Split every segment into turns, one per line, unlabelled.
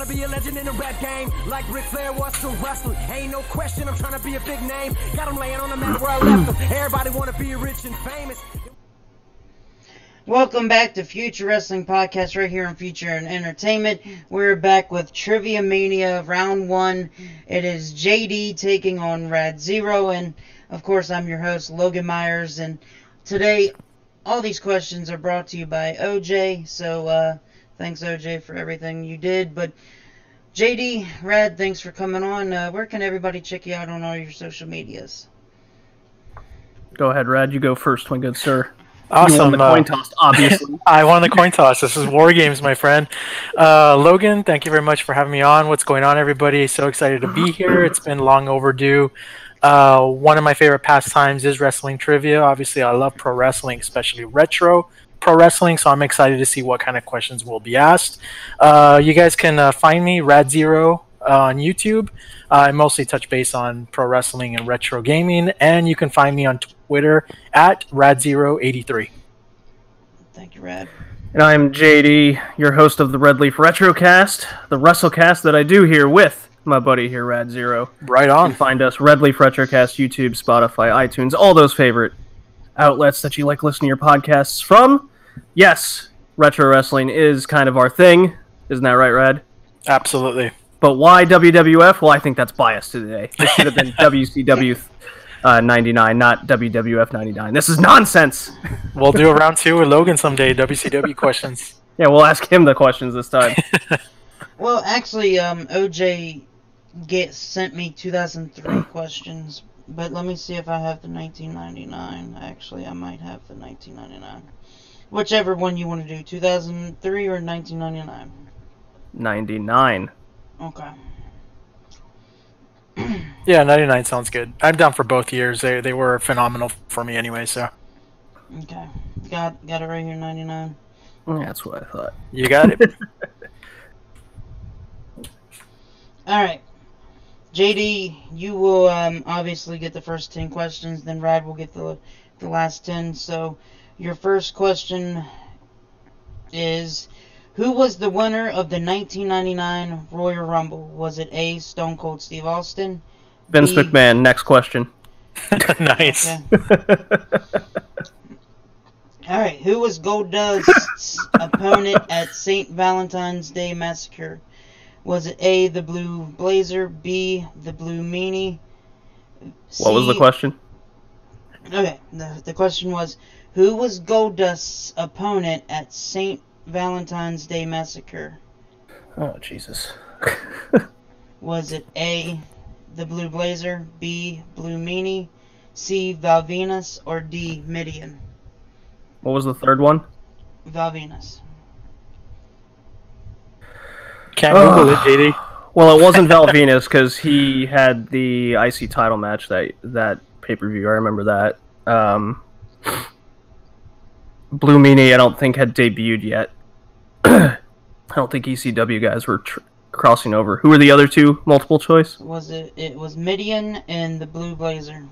trying to be a legend in the rap game, like Ric Flair was to wrestling. Ain't no question, I'm trying to be a big name. Got him laying on the mat where I left him. Everybody want to be rich and famous.
Welcome back to Future Wrestling Podcast right here on Future and Entertainment. We're back with TriviaMania Round 1. It is JD taking on Rad Zero, and of course I'm your host Logan Myers, and today all these questions are brought to you by OJ, so thanks OJ for everything you did. But JD, Rad, thanks for coming on. Where can everybody check you out on all your social medias?
Go ahead, Rad, you go first, my good sir.
Awesome.
You won the coin toss, obviously.
I won the coin toss. This is War Games, my friend. Logan, thank you very much for having me on. What's going on, everybody? So excited to be here. It's been long overdue. One of my favorite pastimes is wrestling trivia. Obviously, I love pro wrestling, especially retro pro wrestling, so I'm excited to see what kind of questions will be asked. You guys can find me, Rad Zero, on YouTube. I mostly touch base on pro wrestling and retro gaming, and you can find me on Twitter at Rad083.
Thank you, Rad.
And I'm JD, your host of the Red Leaf Retrocast, the WrestleCast that I do here with my buddy here, Rad Zero.
Right on.
You can find us Red Leaf Retrocast, YouTube, Spotify, iTunes, all those favorite outlets that you like listening to your podcasts from. Yes, retro wrestling is kind of our thing. Isn't that right, Rad?
Absolutely.
But why WWF? Well, I think that's biased today. This should have been WCW 99, not WWF 99. This is nonsense.
We'll do a round 2 with Logan someday, WCW questions.
Yeah, we'll ask him the questions this time.
Well, actually, OJ sent me 2003 questions, but let me see if I have the 1999. Actually, I might have the 1999. Whichever one you want to do, 2003 or 1999.
99.
Okay.
Yeah, 99 sounds good. I'm down for both years. They were phenomenal for me anyway, so.
Okay. Got it right here, 99.
That's what I thought.
You got it.
Alright. JD, you will obviously get the first 10 questions, then Rad will get the last 10. So, your first question is, who was the winner of the 1999 Royal Rumble? Was it A, Stone Cold Steve Austin?
Vince
B,
McMahon, next question.
Nice.
Okay. Alright, who was Goldust's opponent at St. Valentine's Day Massacre? Was it A, the Blue Blazer, B, the Blue Meanie? C...
What was the question?
Okay, the question was, who was Goldust's opponent at St. Valentine's Day Massacre?
Oh, Jesus.
Was it A, the Blue Blazer, B, Blue Meanie, C, Val Venus, or D, Midian?
What was the third one?
Val Venus.
Can't Google it, JD.
Well, it wasn't Val Venus because he had the IC title match that pay-per-view. I remember that. Blue Meanie, I don't think had debuted yet. I don't think ECW guys were crossing over. Who were the other two? Multiple choice?
It was Midian and the Blue Blazer.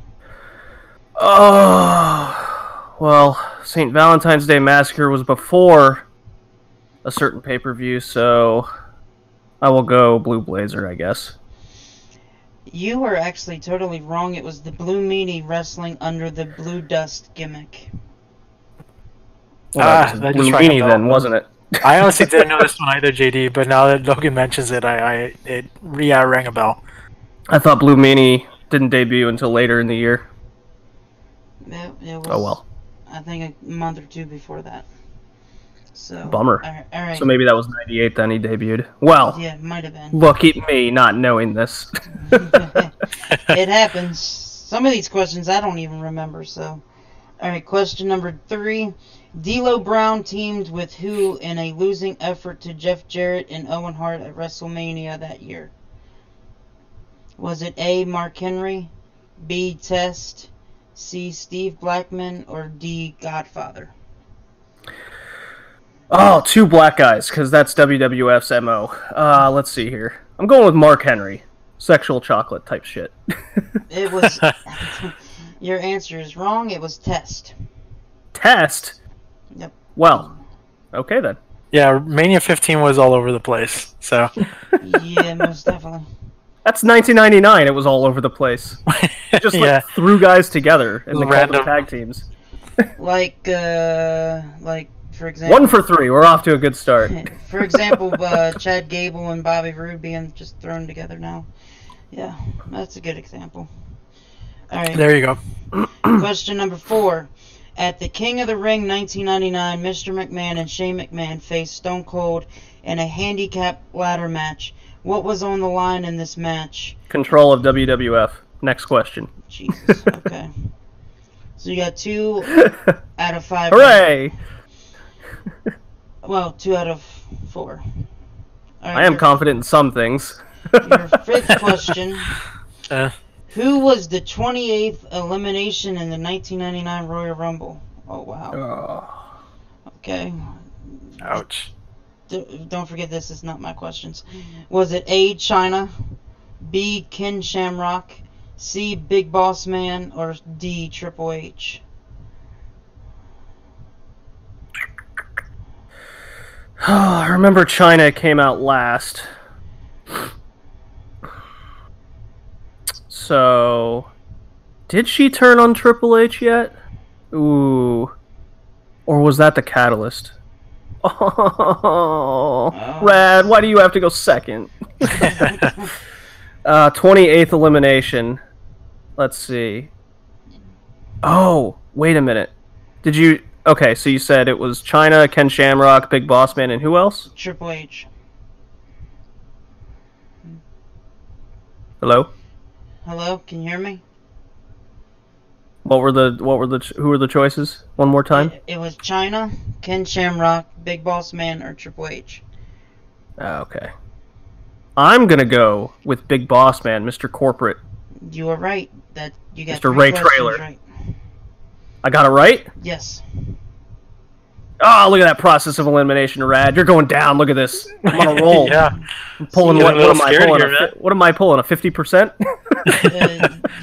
Oh, well, St. Valentine's Day Massacre was before a certain pay-per-view, so I will go Blue Blazer, I guess.
You were actually totally wrong. It was the Blue Meanie wrestling under the Blue Dust gimmick.
Well, that was Blue Meanie then, wasn't it?
I honestly didn't know this one either, JD, but now that Logan mentions it, it rang a bell.
I thought Blue Meanie didn't debut until later in the year.
It was,
oh well.
I think a month or two before that. So
bummer.
All right.
So maybe that was 98 then he debuted. Well,
yeah, it might have been.
Look at me not knowing this.
It happens. Some of these questions I don't even remember, so. Alright, question number 3. D'Lo Brown teamed with who in a losing effort to Jeff Jarrett and Owen Hart at WrestleMania that year? Was it A, Mark Henry, B, Test, C, Steve Blackman, or D, Godfather?
Oh, 2 black guys, because that's WWF's MO. Let's see here. I'm going with Mark Henry. Sexual chocolate type shit.
It was... Your answer is wrong. It was Test.
Test?
Yep.
Well, okay then.
Yeah, Mania 15 was all over the place. So
Yeah, most definitely.
That's 1999. It was all over the place. Just
yeah,
threw guys together and they called them
Random.
tag teams.
Like for example,
1 for 3. We're off to a good start.
for example, Chad Gable and Bobby Roode being just thrown together now. Yeah, that's a good example. All right.
There you go.
Question number 4. At the King of the Ring 1999, Mr. McMahon and Shane McMahon faced Stone Cold in a handicap ladder match. What was on the line in this match?
Control of WWF. Next question.
Jesus. Okay. So you got 2 out of 5.
Hooray!
Well, 2 out of 4. All right,
I am confident in some things.
Your 5th question.
Uh,
Who was the 28th elimination in the 1999 Royal Rumble? Oh, wow. Okay.
ouch.
Don't forget this is not my questions. Was it A, China, B, Ken Shamrock, C, Big Boss Man, or D, Triple H?
I remember China came out last. So, did she turn on Triple H yet? Ooh. Or was that the catalyst? Oh, Rad, why do you have to go second? 28th elimination. Let's see. Oh, wait a minute. Did you... Okay, so you said it was China, Ken Shamrock, Big Boss Man, and who else?
Triple H.
Hello?
Hello, can you hear me?
Who were the choices? One more time?
It was China, Ken Shamrock, Big Boss Man, or Triple H.
Okay. I'm gonna go with Big Boss Man, Mr. Corporate.
You were right. That you got
Mr.
3
Ray
questions
Trailer.
right.
I got it right?
Yes.
Oh, look at that process of elimination, Rad. You're going down. Look at this. I'm on a roll.
Yeah.
I'm pulling
See,
what
you're a
am I
little
pulling?
scared here,
What am I pulling? A 50%?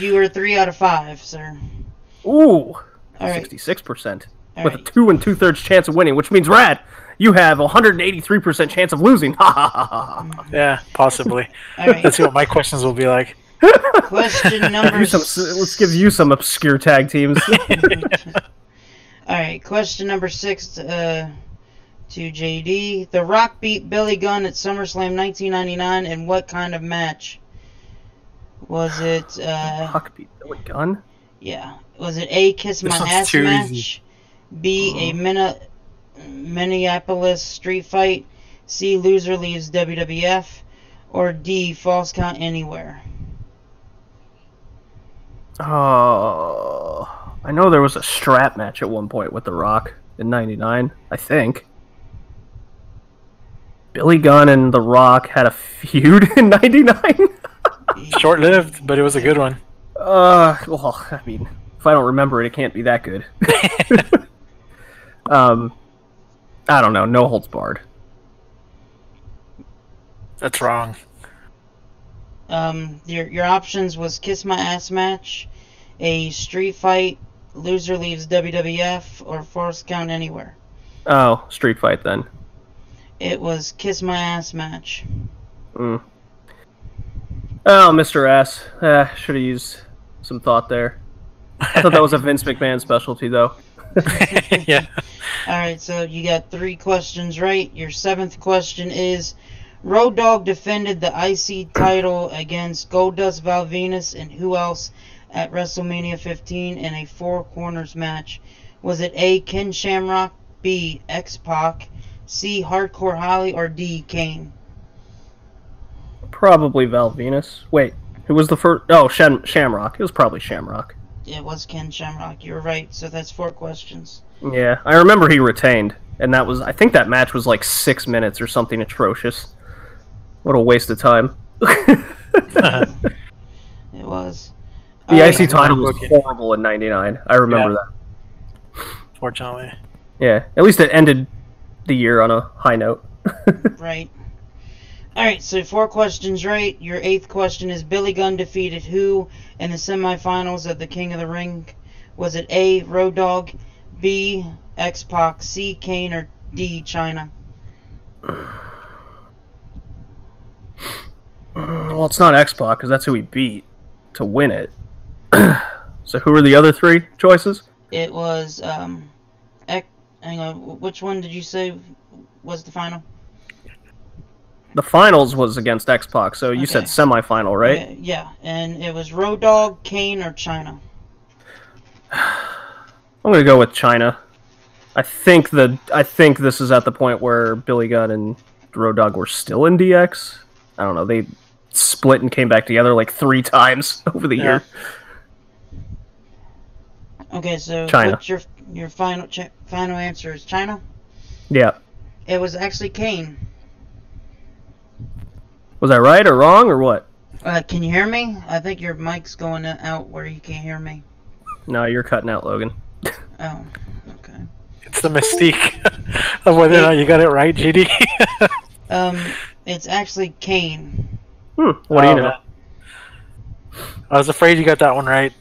You were 3 out of 5, sir.
Ooh.
All right.
66%.
All
With a
right.
2 2/3 chance of winning, which means, Rad, you have a 183% chance of losing. Ha ha ha ha.
Yeah, possibly.
All right.
Let's see what my questions will be like.
Question number.
Let's give you some obscure tag teams.
All right. Question number 6 to JD. The Rock beat Billy Gunn at SummerSlam 1999 in what kind of match? Was it?
Huck beat Billy Gunn?
Yeah. Was it A, Kiss My
This one's
Ass
too
match?
easy.
B, a Minneapolis street fight? C, loser leaves WWF? Or D, false count anywhere?
Oh, I know there was a strap match at one point with The Rock in '99, I think. Billy Gunn and The Rock had a feud in '99?
Short-lived, but it was a good one.
Well, I mean, if I don't remember it, it can't be that good. I don't know. No holds barred.
That's wrong.
Your options was Kiss My Ass match, a street fight, loser leaves WWF, or false count anywhere.
Oh, street fight then.
It was Kiss My Ass match.
Mm. Oh, Mr. S. Should have used some thought there. I thought that was a Vince McMahon specialty, though.
Yeah.
Alright, so you got 3 questions right. Your 7th question is, Road Dogg defended the IC title against Goldust Val Venus and who else at WrestleMania 15 in a 4 corners match? Was it A, Ken Shamrock, B, X-Pac, C, Hardcore Holly, or D, Kane?
Probably Val Venus. Wait, who was the first? Oh, Shamrock. It was probably Shamrock.
It was Ken Shamrock. You were right. So that's 4 questions.
Yeah, I remember he retained, and that was, I think that match was like 6 minutes or something atrocious. What a waste of time.
It was.
The
Alright,
IC title was horrible in '99. I remember that.
Fortunately.
Yeah, at least it ended the year on a high note.
Right. Alright, so 4 questions right. Your 8th question is, Billy Gunn defeated who in the semifinals of the King of the Ring? Was it A, Road Dogg, B, X-Pac, C, Kane, or D, China?
Well, it's not X-Pac, because that's who he beat to win it. So who were the other three choices?
It was, hang on, which one did you say was the final?
The finals was against X-Pac, so you said semifinal, right?
Yeah, and it was Road Dogg, Kane, or China.
I'm gonna go with China. I think this is at the point where Billy Gunn and Road Dogg were still in DX. I don't know. They split and came back together like 3 times over the year.
Okay, so
China.
what's your final answer is China?
Yeah.
It was actually Kane.
Was I right or wrong or what?
Can you hear me? I think your mic's going out where you can't hear me.
No, you're cutting out, Logan.
Oh, okay.
It's the mystique of whether or not you got it right, GD.
It's actually Kane.
What do you know?
Man. I was afraid you got that one right.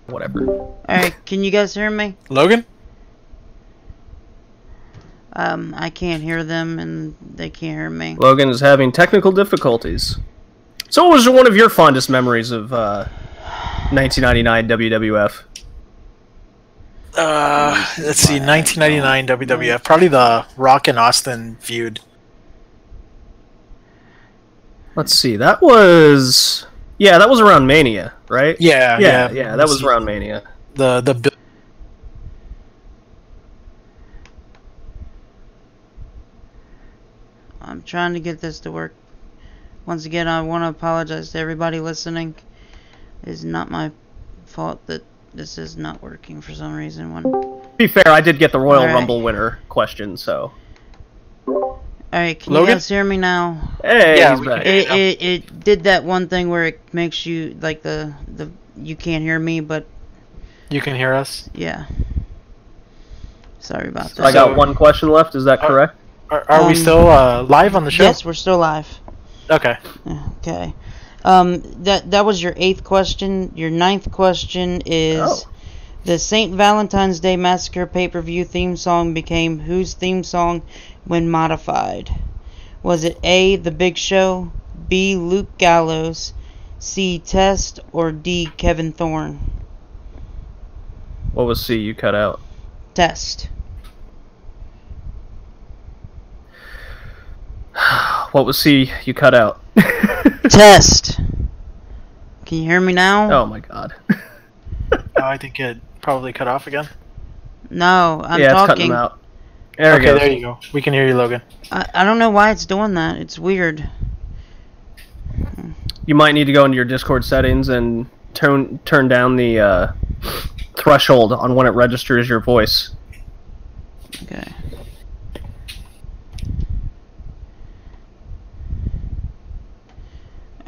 Whatever.
Alright, can you guys hear me?
Logan?
I can't hear them and they can't hear me.
Logan is having technical difficulties. So what was one of your fondest memories of 1999 WWF?
Let's see, 1999 WWF. Probably the Rock and Austin feud.
Let's see, that was... Yeah, that was around Mania, right?
Yeah,
that was around Mania.
The
I'm trying to get this to work. Once again, I want to apologize to everybody listening. It is not my fault that this is not working for some reason.
To be fair, I did get the Royal Rumble winner question, so...
Alright, can
Logan?
you guys hear me now?
Hey,
Yeah,
he's
we
back.
can.
It did that one thing where it makes you, like, the you can't hear me, but...
You can hear us?
Yeah. Sorry about that.
I got one question left, is that correct?
Are we still live on the show?
Yes, we're still live.
Okay.
Okay. That was your 8th question. Your 9th question is... The St. Valentine's Day Massacre pay-per-view theme song became whose theme song when modified? Was it A, The Big Show, B, Luke Gallows, C, Test, or D, Kevin Thorne?
What was C you cut out?
Test.
What was C you cut out?
Test. Can you hear me now?
Oh my god.
I think it probably cut off again.
No, I'm
yeah, it's cutting
talking.
them out. There we
Okay,
go.
there you go. We can hear you, Logan.
I don't know why it's doing that. It's weird.
You might need to go into your Discord settings and turn down the threshold on when it registers your voice.
Okay.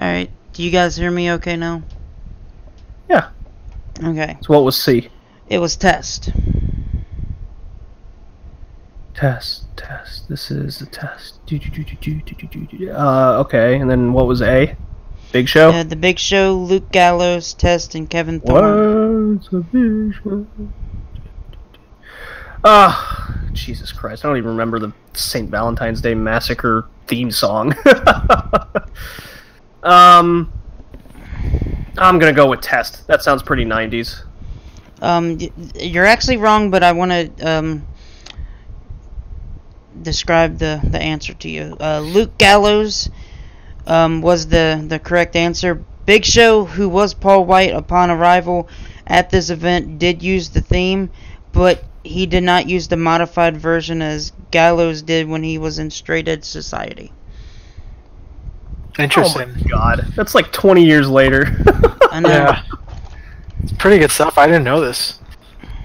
Alright, do you guys hear me okay now?
Yeah.
Okay.
So what was C?
It was Test.
Test. This is the test. Okay, and then what was A? Big Show?
The Big Show, Luke Gallows, Test, and Kevin Thorne.
What's a big show? Jesus Christ! I don't even remember the St. Valentine's Day Massacre theme song. I'm gonna go with Test. That sounds pretty 90s.
You're actually wrong, but I want to describe the answer to you. Luke Gallows was the correct answer. Big Show, who was Paul White upon arrival at this event, did use the theme, but he did not use the modified version as Gallows did when he was in Straight Edge Society.
Interesting.
Oh my god. That's like 20 years later.
I know.
Yeah. It's pretty good stuff. I didn't know this.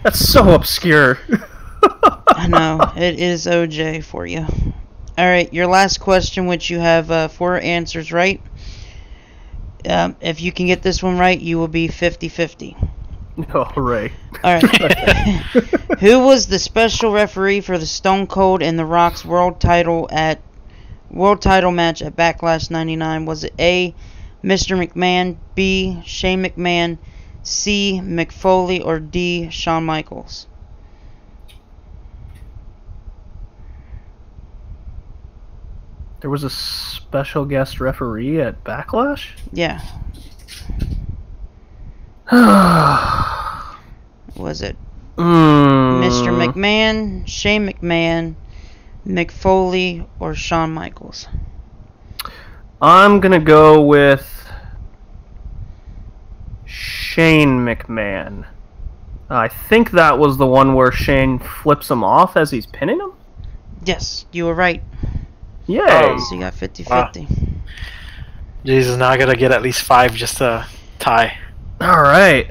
That's so obscure.
I know. It is OJ for you. Alright, your last question, which you have 4 answers right. If you can get this one right, you will be 50-50.
Oh, hooray.
Alright. Who was the special referee for the Stone Cold and The Rock's world title match at Backlash 99? Was it A, Mr. McMahon, B, Shane McMahon, C, Mick Foley, or D, Shawn Michaels?
There was a special guest referee at Backlash?
Yeah. Was it Mr. McMahon, Shane McMahon, Mick Foley, or Shawn Michaels?
I'm gonna go with Shane McMahon. I think that was the one where Shane flips him off as he's pinning him?
Yes, you were right.
Yay!
So you got 50-50.
Jesus, now I gotta get at least 5 just to tie.
Alright.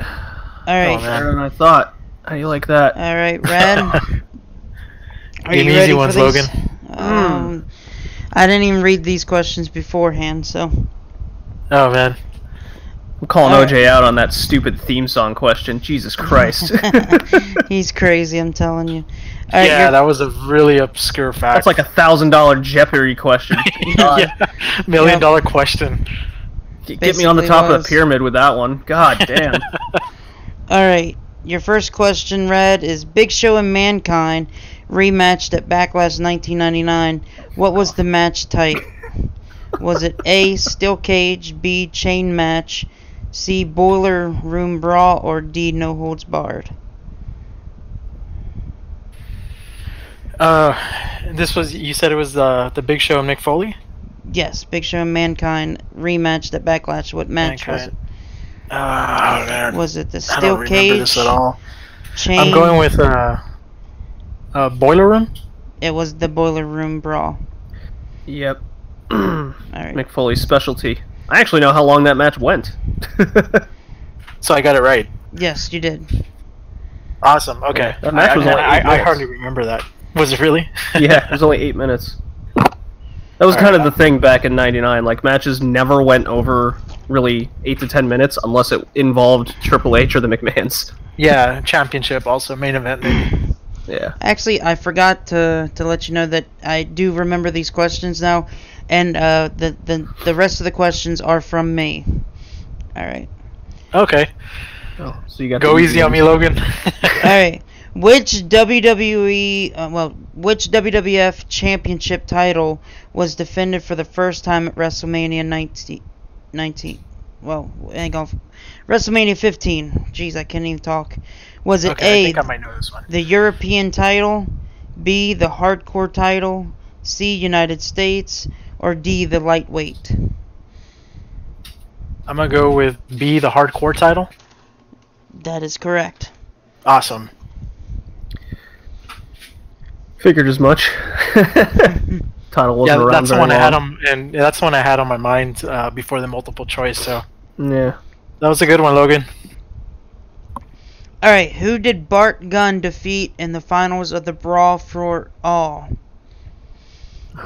Alright.
Better than I thought. How do you like that?
Alright, Rad. Are
Give
you
me
ready
easy
for
ones,
these?
Logan.
I didn't even read these questions beforehand, so.
Oh, man.
I'm calling OJ out on that stupid theme song question. Jesus Christ.
He's crazy, I'm telling you. All right,
Yeah, that was a really obscure fact.
That's like $1,000 Jeopardy question.
Yeah, $1 million question.
Get me on the top of the pyramid with that one. God damn.
Alright, your first question, Red, is Big Show and Mankind rematched at Backlash 1999. What was the match type? Was it A, Steel Cage, B, Chain Match, C, Boiler Room Brawl, or D, No Holds Barred?
This was, you said it was the Big Show and Mick Foley?
Yes, Big Show and Mankind rematched at Backlash. What match was it?
Oh, man.
Was it the
I
Steel
don't
Cage?
remember this at all.
Chain?
I'm going with Boiler Room?
It was the Boiler Room Brawl.
Yep.
Alright.
Mick Foley's specialty. I actually know how long that match went.
So I got it right.
Yes, you did.
Awesome, okay.
That match was only 8
I
minutes.
hardly remember that. Was it really?
Yeah, it was only 8 minutes. That was kind of the thing back in '99. Like, matches never went over really 8 to 10 minutes unless it involved Triple H or the McMahons.
Yeah, championship also, main event maybe.
Yeah.
Actually, I forgot to let you know that I do remember these questions now, and the rest of the questions are from me. All right.
Okay.
Oh, so you got
Go easy on me, Logan.
All right. Which WWF Championship title was defended for the first time at WrestleMania 19? Well, hang on. WrestleMania 15. Jeez, I can't even talk. Was it
Okay, I
A,
think I might know this one.
the European title, B, the Hardcore title, C, United States, or D, the Lightweight?
I'm gonna go with B, the Hardcore title.
That is correct.
Awesome.
Figured as much. Title wasn't
Yeah,
around
that's the
very
one I had
long.
and that's the one I had on my mind before the multiple choice. So
Yeah.
that was a good one, Logan.
All right, who did Bart Gunn defeat in the finals of the Brawl for All?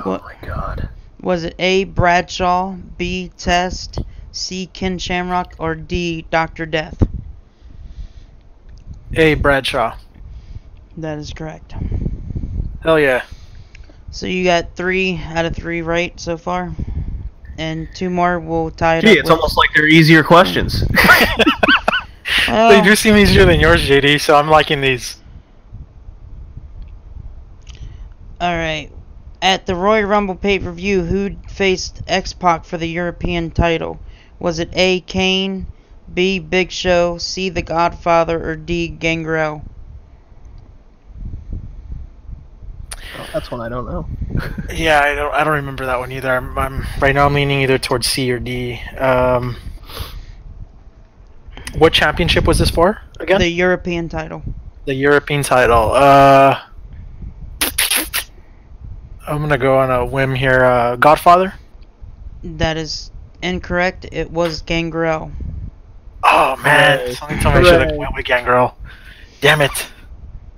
Oh my god.
Was it A, Bradshaw, B, Test, C, Ken Shamrock, or D, Dr. Death?
A, Bradshaw.
That is correct.
Hell yeah.
So you got 3 out of 3 right so far, and 2 more will tie it
Gee,
up.
it's almost like they're easier questions.
They do seem easier than yours, JD, so I'm liking these.
Alright. At the Royal Rumble pay-per-view, who faced X-Pac for the European title? Was it A. Kane, B. Big Show, C. The Godfather, or D. Gangrel?
Oh, that's one I don't know.
Yeah, I don't remember that one either. I'm right now I'm leaning either towards C or D. What championship was this for again?
The European title.
The European title. I'm gonna go on a whim here. Godfather.
That is incorrect. It was Gangrel.
Oh man, something told me I should have went with Gangrel. Damn it.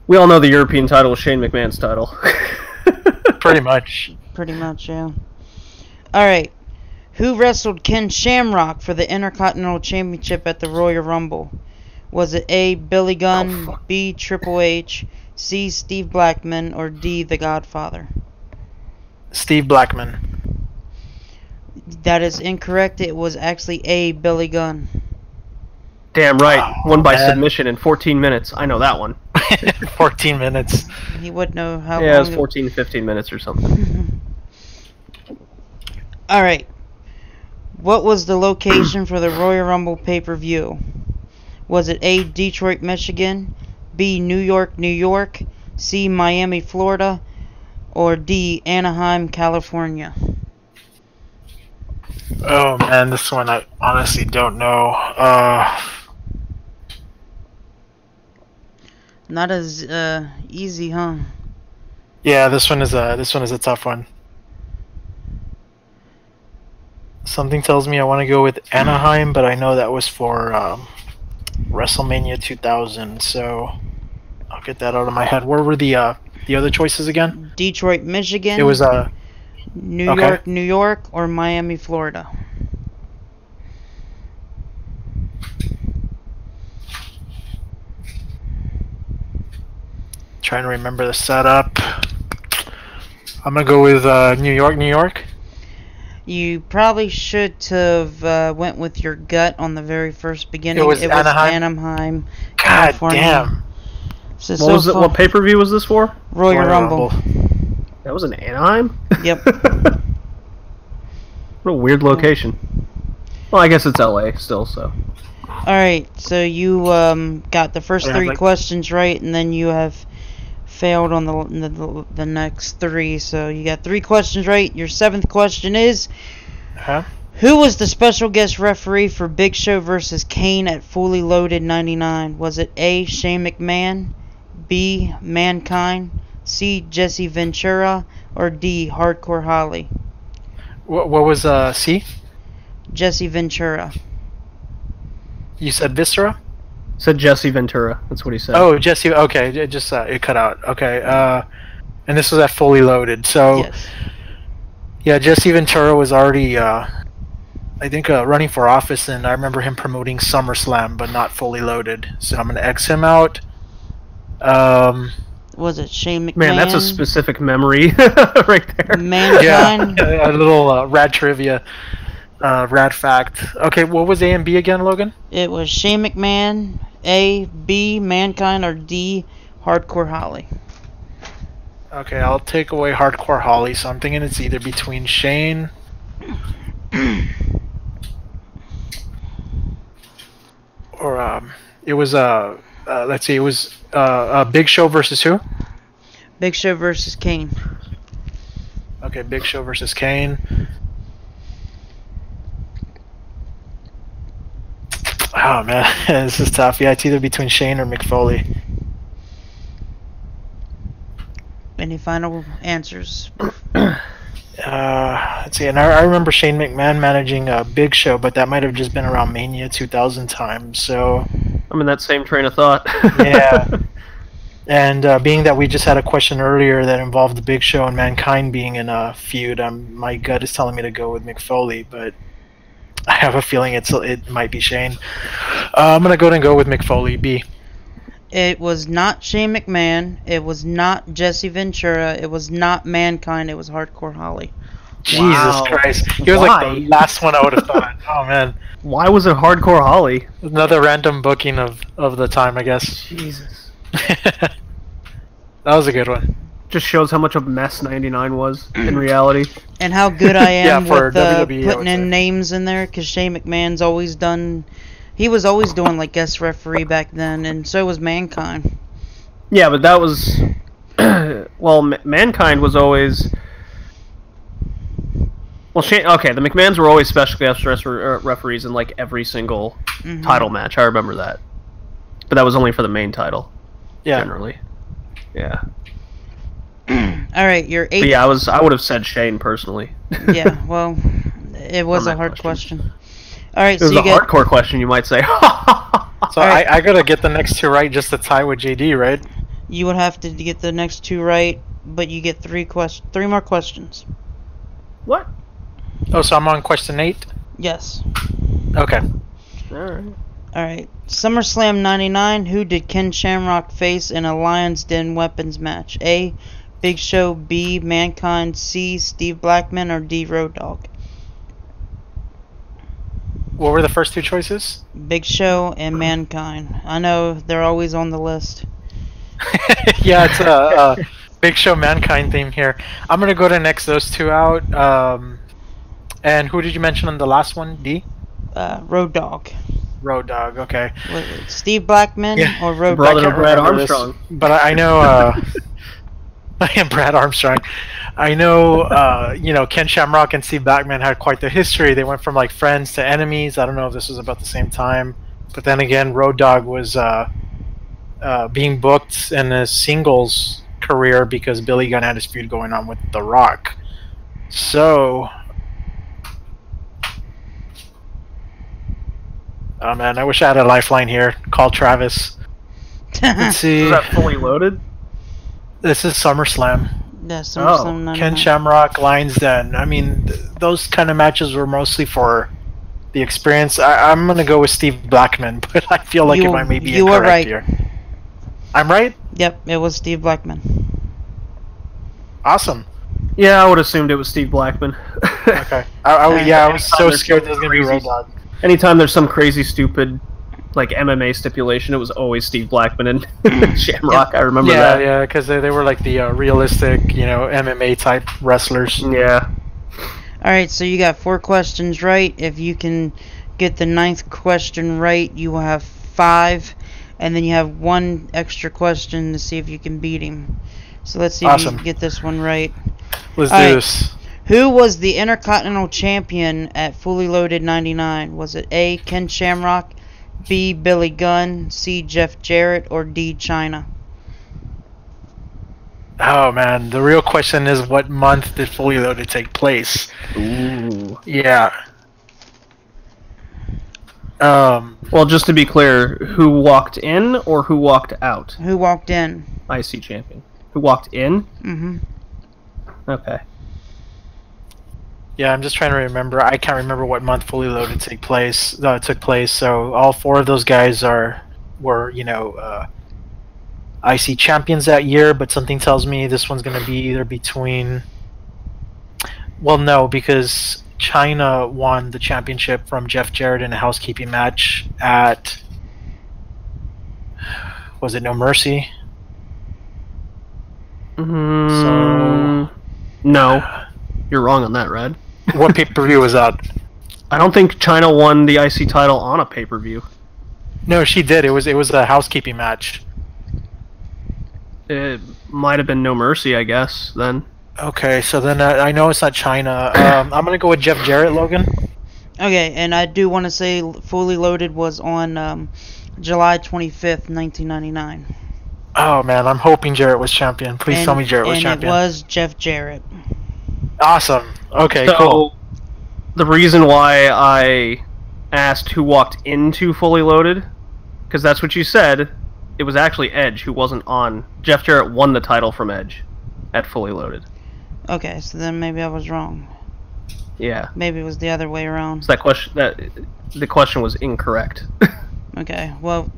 We all know the European title is Shane McMahon's title.
Pretty much.
Pretty much, yeah. Alright. Who wrestled Ken Shamrock for the Intercontinental Championship at the Royal Rumble? Was it A. Billy Gunn, B. Triple H, C. Steve Blackman, or D. The Godfather?
Steve Blackman.
That is incorrect. It was actually A. Billy Gunn.
Damn right.
Oh,
Won by
man.
submission in 14 minutes. I know that one.
14 minutes.
He would know how
Yeah, it
long
was 14, 15 minutes or something.
Alright. What was the location for the Royal Rumble pay-per-view? Was it A. Detroit, Michigan, B. New York, New York, C. Miami, Florida, or D. Anaheim, California?
Oh man, this one I honestly don't know.
Not as easy, huh?
Yeah, this one is a tough one. Something tells me I want to go with Anaheim, but I know that was for WrestleMania 2000, so I'll get that out of my head. Where were the other choices again?
Detroit, Michigan.
It was
New York, New York, or Miami, Florida.
Trying to remember the setup. I'm gonna go with New York, New York.
You probably should have went with your gut on the very first beginning.
It was Anaheim?
Anaheim,
God
California.
damn.
So,
What was it? What pay-per-view was this for?
Royal Rumble.
That was in Anaheim?
Yep.
What a weird location. Well, I guess it's LA still, so.
Alright, so you got the first three questions right, and then you have failed on the next three. So you got 3 questions right. Your 7th question is, who was the special guest referee for Big Show versus Kane at Fully Loaded 99? Was it A. Shane McMahon, B. Mankind, C. Jesse Ventura, or D. Hardcore Holly?
What was C?
Jesse Ventura.
You said Viscera?
Said Jesse Ventura. That's what he said.
Oh, Jesse. Okay, it just it cut out. Okay, and this was at Fully Loaded. So,
Yes.
yeah, Jesse Ventura was already, I think, running for office, and I remember him promoting SummerSlam, but not Fully Loaded. So I'm gonna X him out.
Was it Shane McMahon?
Man, that's a specific memory right there.
Mankind?
Yeah, a little rad trivia, rad fact. Okay, what was A and B again, Logan?
It was Shane McMahon, A, B, Mankind, or D, Hardcore Holly.
Okay, I'll take away Hardcore Holly, so I'm thinking it's either between Shane or it was let's see, it was Big Show versus who?
Big Show versus Kane.
Okay, Big Show versus Kane. Oh man, this is tough. Yeah, it's either between Shane or McFoley.
Any final answers?
Let's see, and I remember Shane McMahon managing Big Show, but that might have just been around Mania 2000 time, so...
I'm in that same train of thought.
Yeah. And being that we just had a question earlier that involved the Big Show and Mankind being in a feud, my gut is telling me to go with McFoley, but I have a feeling it might be Shane. I'm going to go ahead and go with McFoley, B.
It was not Shane McMahon. It was not Jesse Ventura. It was not Mankind. It was Hardcore Holly.
Jesus Christ. He was like the last one I would have thought. Oh, man.
Why was it Hardcore Holly?
Another random booking of the time, I guess.
Jesus.
That was a good one.
just shows how much of a mess 99 was in reality.
And how good I am
for
with
WWE, I would
putting in
say.
names in there, because Shane McMahon's always done. He was always doing like guest referee back then, and so was Mankind.
Yeah, but that was well, Mankind was always. Well, okay, the McMahons were always special guest referees in like every single title match. I remember that, but that was only for the main title.
Yeah.
Generally. Yeah.
All right, your eighth.
But yeah, I would have said Shane personally.
Yeah, well, it was
On
a
that
hard
question.
question. All right,
It was
so
a
you get.
hardcore question, you might say.
So
Alright.
I gotta get the next two right just to tie with JD, right?
You would have to get the next two right, but you get three more questions.
What?
Oh, so I'm on question 8?
Yes.
Okay.
Alright.
All right. SummerSlam '99. Who did Ken Shamrock face in a Lions Den weapons match? A. Big Show. B. Mankind. C. Steve Blackman. Or D. Road Dogg.
What were the first two choices?
Big Show and Mankind. I know they're always on the list.
Yeah, it's a Big Show Mankind theme here. I'm gonna go to next those two out. And who did you mention on the last one? D?
Road Dogg.
Road Dogg, okay.
Steve Blackman
Yeah.
or Road
Brother
Dogg?
of Brad
remember this,
Armstrong.
but I know I am Brad Armstrong. I know you know, Ken Shamrock and Steve Blackman had quite the history. They went from like friends to enemies. I don't know if this was about the same time, but then again, Road Dogg was being booked in a singles career because Billy Gunn had his feud going on with The Rock. So oh man, I wish I had a lifeline here. Call Travis. Let's see.
Is that fully loaded?
This is SummerSlam.
Yeah, SummerSlam 99.
Ken Shamrock, Lions Den. I mean, those kind of matches were mostly for the experience. I'm going to go with Steve Blackman, but I feel like I may be
you were
incorrect
right.
here. I'm right?
Yep, it was Steve Blackman.
Awesome.
Yeah, I would have assumed it was Steve Blackman.
Okay. I was so scared there was going to be Road Dogg.
Anytime there's some crazy, stupid, like MMA stipulation, it was always Steve Blackman and Shamrock. I remember that.
Yeah, because they were like the realistic, you know, MMA type wrestlers.
Yeah.
Alright, so you got 4 questions right. If you can get the 9th question right, you will have 5. And then you have 1 extra question to see if you can beat him. So let's see if you
Awesome.
can get this one right.
Let's
All
do
right.
this.
Who was the Intercontinental Champion at Fully Loaded 99? Was it A. Ken Shamrock, B. Billy Gunn, C. Jeff Jarrett, or D. China?
Oh man, the real question is what month did Fully Loaded take place?
Ooh.
Yeah.
Well, just to be clear, who walked in or who walked out?
Who walked in?
IC champion. Who walked in?
Mm-hmm.
Okay.
Yeah, I'm just trying to remember. I can't remember what month Fully Loaded took place. So all 4 of those guys were you know IC champions that year. But something tells me this one's going to be either between. Well, no, because China won the championship from Jeff Jarrett in a housekeeping match at. Was it No Mercy?
So no, you're wrong on that, Rad.
What pay-per-view was that?
I don't think China won the IC title on a pay-per-view.
No, she did. It was a housekeeping match.
It might have been No Mercy, I guess. Then.
Okay, so then I know it's not China. I'm gonna go with Jeff Jarrett, Logan.
Okay, and I do want to say Fully Loaded was on July 25th, 1999.
Oh man, I'm hoping Jarrett was champion. Please tell me Jarrett was champion.
And it was Jeff Jarrett.
Awesome. Okay,
So,
cool.
the reason why I asked who walked into Fully Loaded, because that's what you said, it was actually Edge who wasn't on. Jeff Jarrett won the title from Edge at Fully Loaded.
Okay, so then maybe I was wrong.
Yeah.
Maybe it was the other way around.
So the question was incorrect.
Okay, well,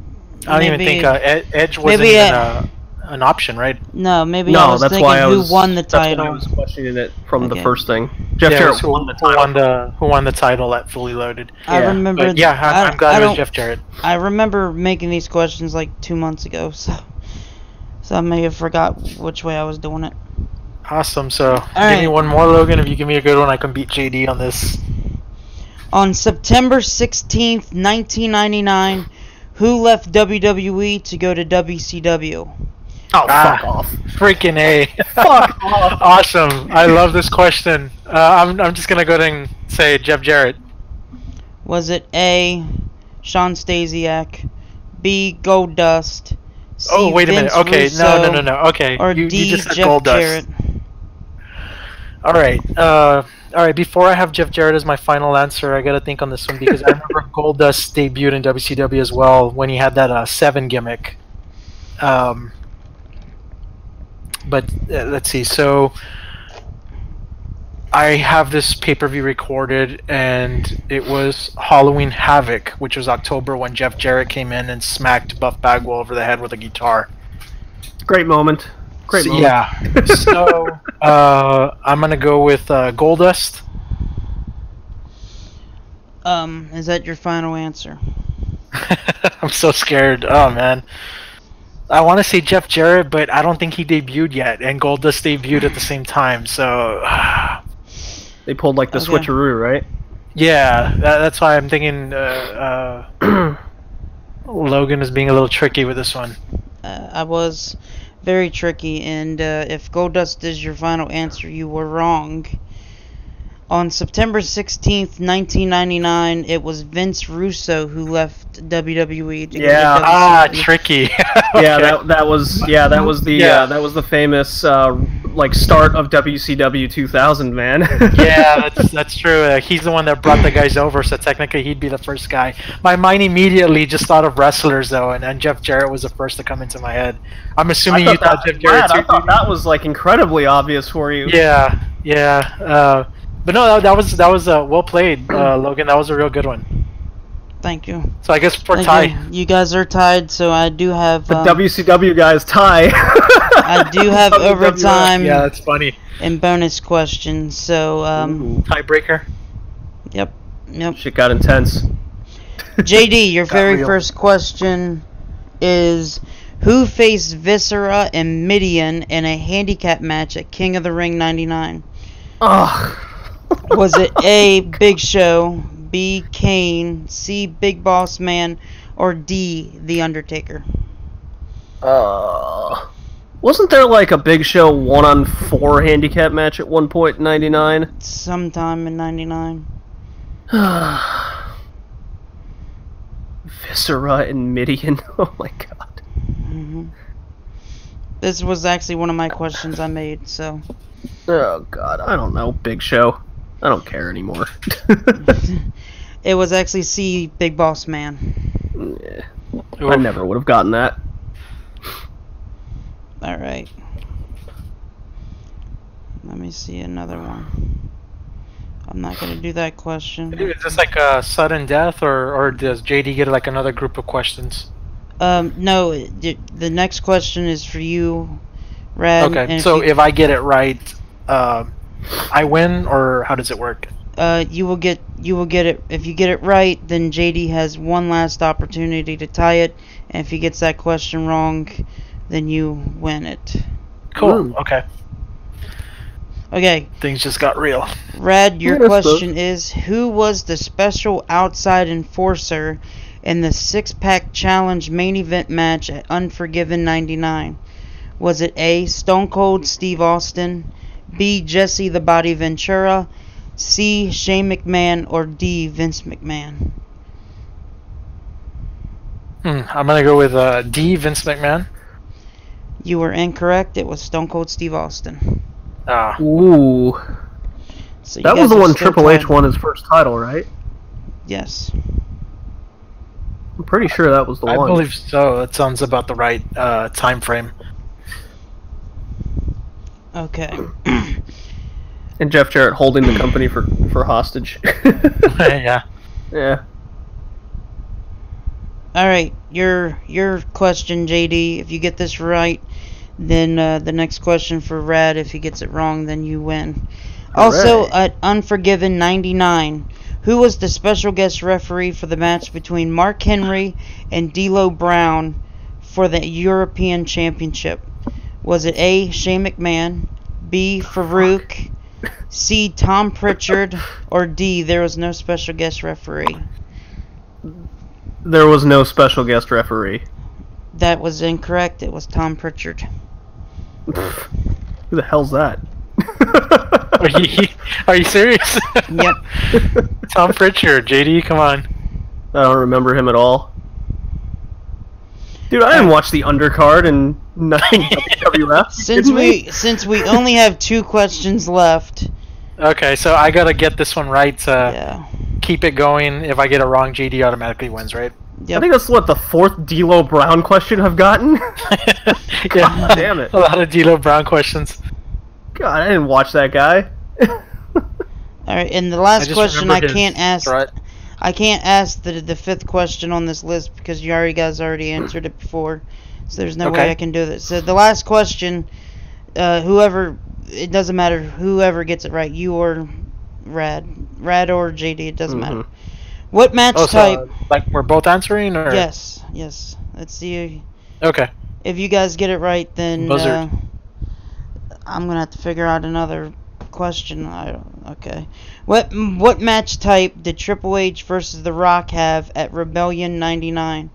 I don't even think Edge wasn't
maybe,
even an option, right?
No, maybe
No,
I was
that's
thinking
why I
who
was.
won the
That's why
title.
I was questioning it from the
Okay.
first thing. Jeff
Yeah,
Jarrett
who
won the title.
who won the title at Fully Loaded?
I
Yeah,
remember.
But yeah, I'm glad
I
it was
don't-
Jeff Jarrett.
I remember making these questions like 2 months ago, so I may have forgot which way I was doing it.
Awesome. So give
right.
me one more, Logan. If you give me a good one, I can beat JD on this.
On September 16th, 1999, who left WWE to go to WCW?
Oh, fuck off.
Freaking A.
Fuck off.
Awesome. I love this question. I'm just going to go ahead and say Jeff Jarrett.
Was it A, Sean Stasiak, B, Goldust, C,
Oh, wait a minute.
Vince
Okay,
Russo,
no. Okay,
or
you
D,
just said
Jeff
Goldust.
Jarrett?
All right. Before I have Jeff Jarrett as my final answer, I gotta think on this one because I remember Goldust debuted in WCW as well when he had that 7 gimmick. But let's see. So I have this pay-per-view recorded, and it was Halloween Havoc, which was October when Jeff Jarrett came in and smacked Buff Bagwell over the head with a guitar.
Great moment. Great moment.
Yeah. So I'm gonna go with Goldust.
Is that your final answer?
I'm so scared. Oh man. I want to say Jeff Jarrett, but I don't think he debuted yet, and Goldust debuted at the same time. So
They pulled like the
Okay.
switcheroo, right?
yeah, that's why I'm thinking Logan is being a little tricky with this one.
I was very tricky, and if Goldust is your final answer, you were wrong. On September 16th, 1999, it was Vince Russo who left WWE to go to WCW.
Tricky.
Yeah, that was the famous like start of WCW 2000, man.
Yeah, that's true. He's the one that brought the guys over, so technically he'd be the first guy. My mind immediately just thought of wrestlers though, and Jeff Jarrett was the first to come into my head. I'm assuming you thought Jeff Jarrett too.
I thought that was like incredibly obvious for you.
Yeah. But no, that was well played, Logan. That was a real good one.
Thank you.
So I guess we're
Thank
tied.
you guys are tied, so I do have.
The WCW guys tie.
I do have overtime.
Yeah, that's funny.
And bonus questions. So
Tiebreaker.
Yep.
Shit got intense.
JD, your very
real.
first question is: who faced Viscera and Midian in a handicap match at King of the Ring '99?
Ugh.
Was it A, Big Show, B, Kane, C, Big Boss Man, or D, The Undertaker?
Wasn't there like a Big Show 1-on-4 handicap match at one point in '99?
Sometime in '99.
Viscera and Midian. Oh my god.
This was actually one of my questions I made, so.
Oh god, I don't know. Big Show. I don't care anymore.
It was actually C, Big Boss Man.
Yeah. I never would have gotten that.
Alright. Let me see another one. I'm not going to do that question.
Is this like a sudden death, or does JD get like another group of questions?
No, the next question is for you, Rad.
Okay, so if I get it right, I win, or how does it work?
You will get it. If you get it right, then JD has one last opportunity to tie it, and if he gets that question wrong, then you win it.
Cool.
Ooh.
Okay.
Things just got real.
Rad, your question is: who was the special outside enforcer in the six-pack challenge main event match at Unforgiven '99? Was it A, Stone Cold Steve Austin, B, Jesse the Body Ventura, C, Shane McMahon, or D, Vince McMahon?
I'm gonna go with D, Vince McMahon.
You were incorrect. It was Stone Cold Steve Austin.
Ooh.
So
That was the one Triple H won his first title, right?
Yes.
I'm pretty sure that was the one.
I believe so. That sounds about the right time frame.
Okay.
And Jeff Jarrett holding the company for hostage.
Yeah.
Yeah.
Alright, your question, JD. If you get this right, then the next question for Rad. If he gets it wrong, then you win. Also, at Unforgiven '99, who was the special guest referee for the match between Mark Henry and D'Lo Brown for the European Championship? Was it A, Shane McMahon, B. Farouk, C. Tom Pritchard, or D. There was no special guest referee.
There was no special guest referee.
That was incorrect. It was Tom Pritchard.
Who the hell's that?
Are you serious?
Yep.
Tom Pritchard, JD, come on.
I don't remember him at all. Dude, I didn't watch the undercard and nothing WWF.
Since we only have 2 questions left.
Okay, so I gotta get this one right to
Yeah.
keep it going. If I get it wrong, JD automatically wins, right?
Yep.
I think that's what the 4th D'Lo Brown question I've gotten.
Yeah,
damn it.
A lot of D'Lo Brown questions.
God, I didn't watch that guy.
Alright, and the last question I
remember
can't
his
ask.
strut.
I can't ask the 5th question on this list because you guys already answered it before. So there's no way
Okay.
I can do this. So the last question, it doesn't matter whoever gets it right, you or Rad or JD, it doesn't matter. What match type?
So, like we're both answering, or
Yes. Let's see.
Okay.
If you guys get it right, then
Buzzard.
I'm gonna have to figure out another question. Okay. What match type did Triple H versus The Rock have at Rebellion '99?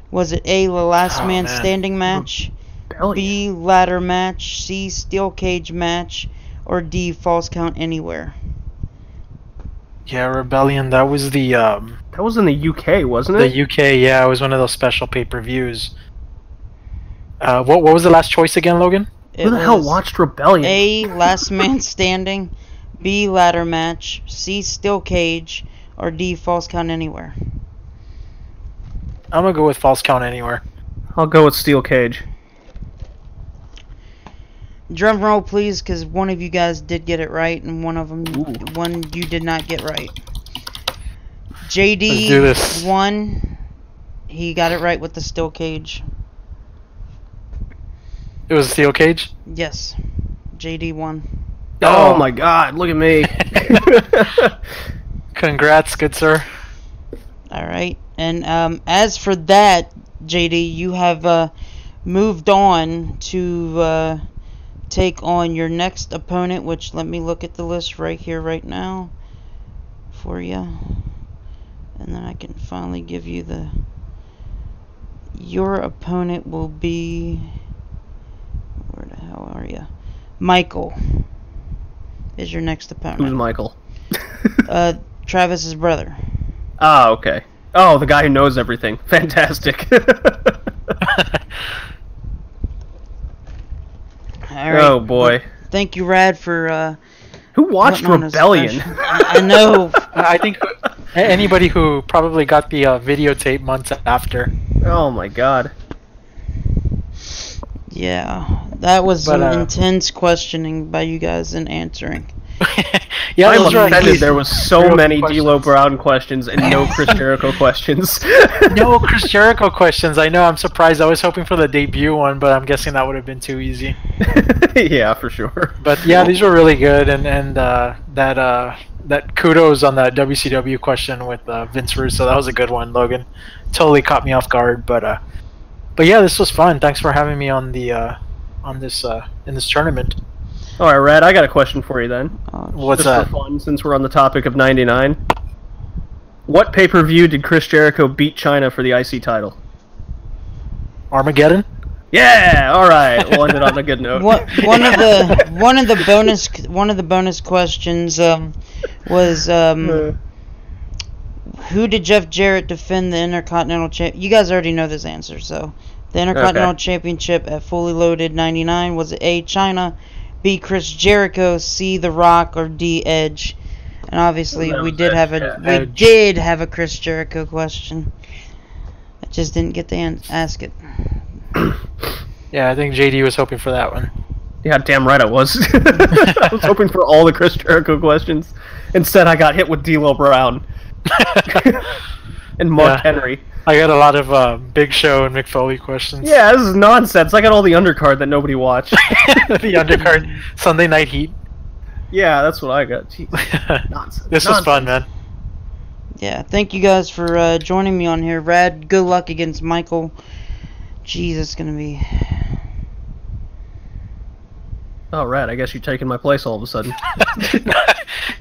Was it A, the last man standing match, B, ladder match, C, steel cage match, or D, false count anywhere?
Yeah, Rebellion. That was the
That was in the UK, wasn't it?
the UK. Yeah, it was one of those special pay-per-views. What was the last choice again, Logan?
Who the hell watched Rebellion?
A, last man standing, B, ladder match, C, steel cage, or D, false count anywhere?
I'm gonna go with false count anywhere.
I'll go with Steel Cage.
Drum roll, please, because one of you guys did get it right, and one you did not get right. JD
Let's do this.
won. He got it right with the steel cage.
It was a steel cage.
Yes, JD won.
Oh my god, look at me.
Congrats, good sir.
All right, and as for that, JD, you have moved on to take on your next opponent, which let me look at the list right here, right now, for you, and then I can finally give you your opponent will be, where the hell are you? Michael is your next opponent.
Who's Michael?
Travis's brother.
Ah, okay. Oh, the guy who knows everything. Fantastic.
All right.
Oh boy.
Thank you, Rad, for
Who watched
putting on a
Rebellion?
special- I know.
I think anybody who probably got the videotape months after.
Oh my god.
Yeah, that was
But,
some intense questioning by you guys and answering.
Yeah,
I'm
those were
offended
actually
there was so
real
many
questions.
D'Lo Brown questions and no Chris Jericho questions.
No Chris Jericho questions. I know. I'm surprised. I was hoping for the debut one, but I'm guessing that would have been too easy.
Yeah, for sure.
But yeah, these were really good, and that kudos on that WCW question with Vince Russo. That was a good one, Logan. Totally caught me off guard, but yeah, this was fun. Thanks for having me on the in this tournament.
All right, Rad, I got a question for you then.
What's
Just
that?
for fun, since we're on the topic of '99. What pay-per-view did Chris Jericho beat China for the IC title?
Armageddon?
Yeah. All right. We'll end it on a good note.
One of the bonus questions was who did Jeff Jarrett defend the Intercontinental Champ? You guys already know this answer, so the Intercontinental Championship at Fully Loaded '99 was it A, China, B, Chris Jericho, C, The Rock, or D, Edge? And obviously we did have a Chris Jericho question. I just didn't get to ask it.
Yeah, I think JD was hoping for that one.
Yeah, damn right I was. I was hoping for all the Chris Jericho questions. Instead, I got hit with D'Lo Brown and Mark Henry.
I got a lot of Big Show and Mick Foley questions.
Yeah, this is nonsense. I got all the undercard that nobody watched.
The undercard Sunday Night Heat.
Yeah, that's what I got. Jeez. Nonsense.
This was fun, man.
Yeah, thank you guys for joining me on here. Rad, good luck against Michael. Jeez, it's gonna be.
Oh, Rad, I guess you're taking my place all of a sudden.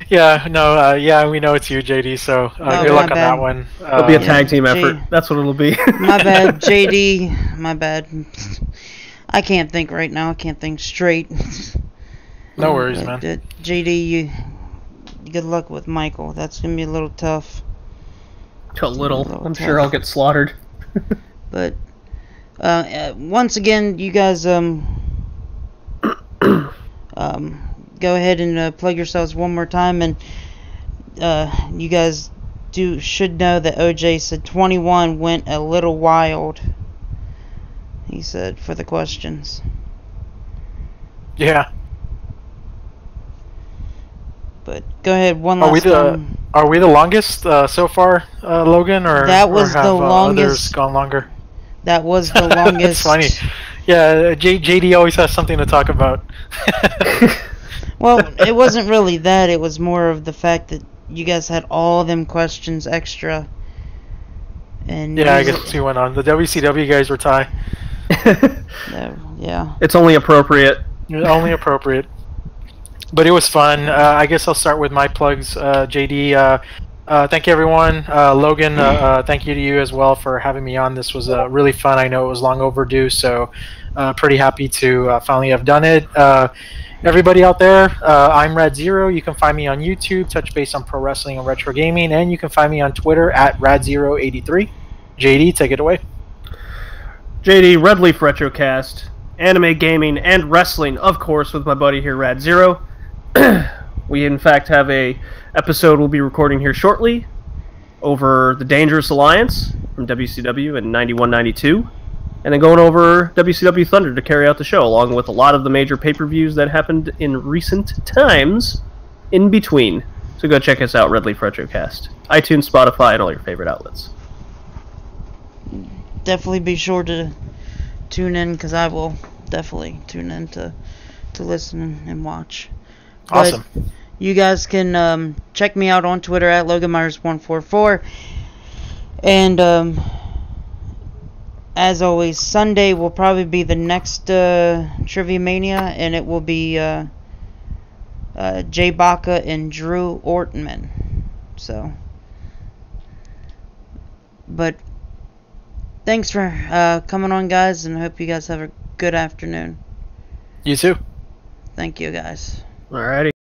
Yeah, no, yeah, we know it's you, JD. So
Oh,
good
my
luck on
bad.
that one.
It'll be a
Yeah,
tag team effort.
J-
That's what it'll be.
My bad, JD. My bad. I can't think right now. I can't think straight.
No worries,
But,
man.
JD, you good luck with Michael. That's gonna be a little tough.
A little. I'm
tough.
sure I'll get slaughtered.
But once again, you guys go ahead and plug yourselves one more time, and you guys should know that OJ said 21 went a little wild. He said for the questions.
Yeah.
But go ahead one last time.
Are we the longest so far, Logan, or
That was
or have
the
others
longest.
gone longer?
That was the longest.
That's funny. Yeah, JD always has something to talk about.
Well, it wasn't really that. It was more of the fact that you guys had all them questions extra. And
Yeah, I guess we went on. The WCW guys were tie.
Yeah.
Oh,
It's only appropriate.
Only appropriate. But it was fun. I guess I'll start with my plugs. JD, thank you, everyone. Logan, thank you to you as well for having me on. This was really fun. I know it was long overdue, so pretty happy to finally have done it. Everybody out there, I'm Rad Zero. You can find me on YouTube, touch base on pro wrestling and retro gaming, and you can find me on Twitter at Rad083. JD, take it away.
JD, Red Leaf Retrocast, anime, gaming, and wrestling, of course, with my buddy here, Rad Zero. We, in fact, have a episode we'll be recording here shortly over the Dangerous Alliance from WCW in 91-92, and then going over WCW Thunder to carry out the show, along with a lot of the major pay-per-views that happened in recent times in between. So go check us out, Red Leaf Retrocast. iTunes, Spotify, and all your favorite outlets.
Definitely be sure to tune in, because I will definitely tune in to listen and watch.
Awesome.
But you guys can check me out on Twitter at LoganMyers144. And as always, Sunday will probably be the next TriviaMania, and it will be Jay Baca and Drew Ortman. So, but thanks for coming on, guys, and I hope you guys have a good afternoon.
You too.
Thank you, guys.
Alrighty.